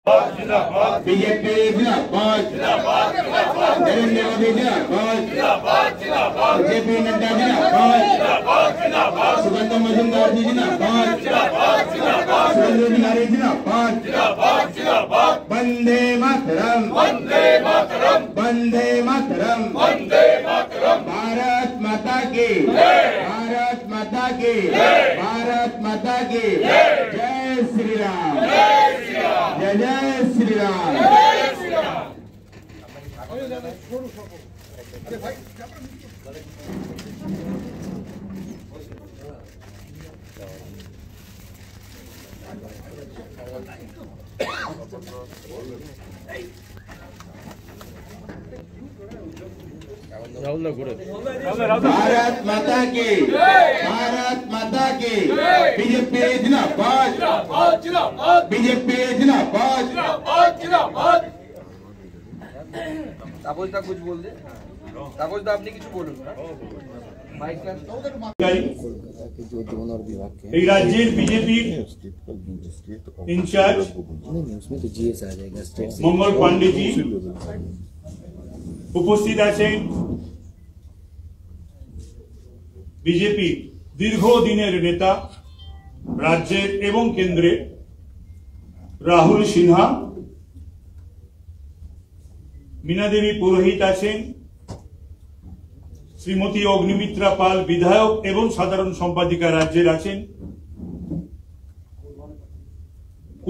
BJP जिंदाबाद, नरेंद्र मोदी जिंदाबाद, JP Nadda जिंदाबाद, सुगंधा मजूमदार जी जिंदाबाद, सुरेंद्र बिहारी जिंदाबाद, वंदे मातरम, वंदे मातरम, वंदे मातरम, वंदे मातरम, भारत माता की, भारत माता की, भारत माता की, जय श्री राम, जय जय श्री राम। भारत माता की, भारत माता की, बीजेपी जिंदाबाद, बीजेपी जिंदाबाद। तापसदा कुछ बोल दे। तापसदा আপনি কিছু বলুন না। এই রাজ্যের বিজেপি ইনচার্জ মঙ্গল পান্ডেজি উপস্থিত আছেন। বিজেপি দীর্ঘদিনের নেতা রাজ্যের এবং কেন্দ্রে রাহুল সিনহা, मीना देवी पुरोहित आছেন, श्रीमती अग्निमित्रा पाल विधायक एवं साधारण सम्पादिका राज्येर आছেন,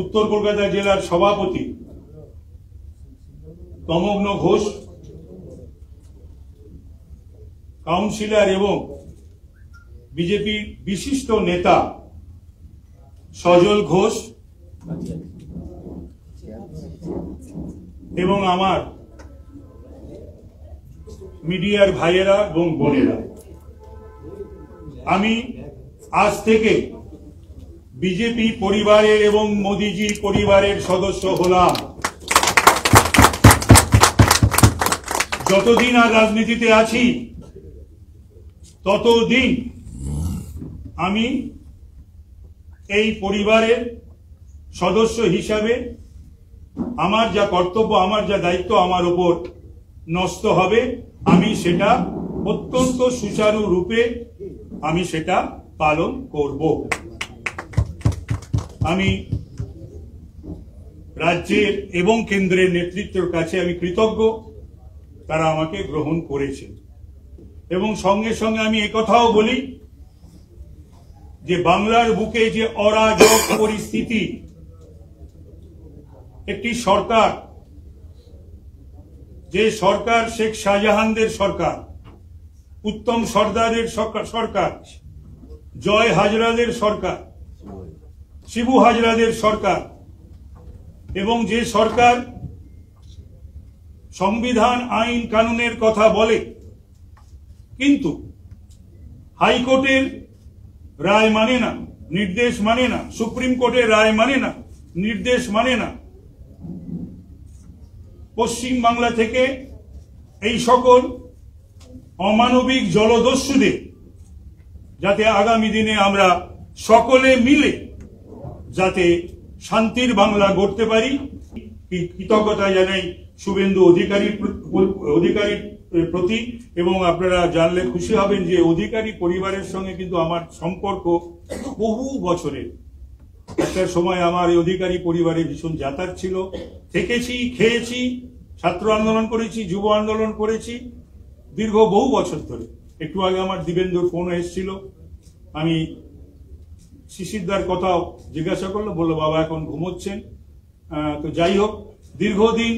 उत्तर कलकाता जिलार सभापति तमग्न घोष, काउंसिलर एवं बीजेपी विशिष्ट नेता सजल घोष एवं आमार मीडियार भाइयेरा एवं बोनेरा, आमी आज थेके बीजेपी परिवारेर एवं मोदीजीर परिवारेर सदस्य हलाम। যতদিন আর রাজনীতিতে আছি ততদিন আমি এই পরিবারের সদস্য হিসাবে আমার যা কর্তব্য, আমার যা দায়িত্ব আমার উপর ন্যস্ত হবে, আমি সেটা অত্যন্ত সুচারু রূপে আমি সেটা পালন করব। আমি রাজ্যের এবং কেন্দ্রের নেতৃত্বের কাছে আমি কৃতজ্ঞ, তারা আমাকে গ্রহণ করেছে। এবং সঙ্গে সঙ্গে আমি একথাও বলি যে বাংলার বুকে যে অরাজক পরিস্থিতি, একটি সরকার, যে সরকার শেখ শাহজাহানদের সরকার, উত্তম সর্দারের সরকার, জয় হাজরাদের সরকার, শিবু হাজরাদের সরকার, এবং যে সরকার সংবিধান আইন কানুনের কথা বলে কিন্তু হাইকোর্টের রায় মানে না, নির্দেশ মানে না, সুপ্রিম কোর্টের রায় মানে না, নির্দেশ মানে না, পশ্চিম বাংলা থেকে এই সকল অমানবিক জলদস্যুদের যাতে আগামী দিনে আমরা সকলে মিলে যাতে শান্তির বাংলা গড়তে পারি, কৃতজ্ঞতা জানাই শুভেন্দু অধিকারীর প্রতি। এবং আপনারা জানলে খুশি হবেন যে অধিকারী পরিবারের সঙ্গে কিন্তু আমার সম্পর্ক বহু বছরের। একটা সময় আমার এই অধিকারী পরিবারে ভীষণ যাতায়াত ছিল, থেকেছি, খেয়েছি, ছাত্র আন্দোলন করেছি, যুব আন্দোলন করেছি দীর্ঘ বহু বছর ধরে। একটু আগে আমার দিবেন্দুর ফোন এসেছিল, আমি শিশিরদার কথাও জিজ্ঞাসা করলো, বললো বাবা এখন ঘুমোচ্ছেন। তো যাই হোক, দীর্ঘদিন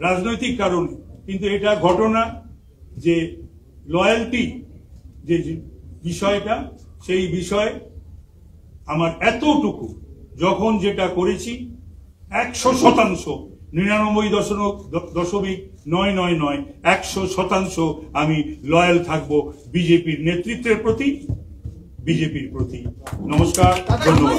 রাজনৈতিক কারণে কিন্তু এটা ঘটনা যে লয়ালটি যে বিষয়টা, সেই বিষয়ে আমার এতটুকু যখন যেটা করেছি 100%, 99.999 100% আমি লয়াল থাকবো বিজেপির নেতৃত্বের প্রতি, বিজেপির প্রতি। নমস্কার, ধন্যবাদ।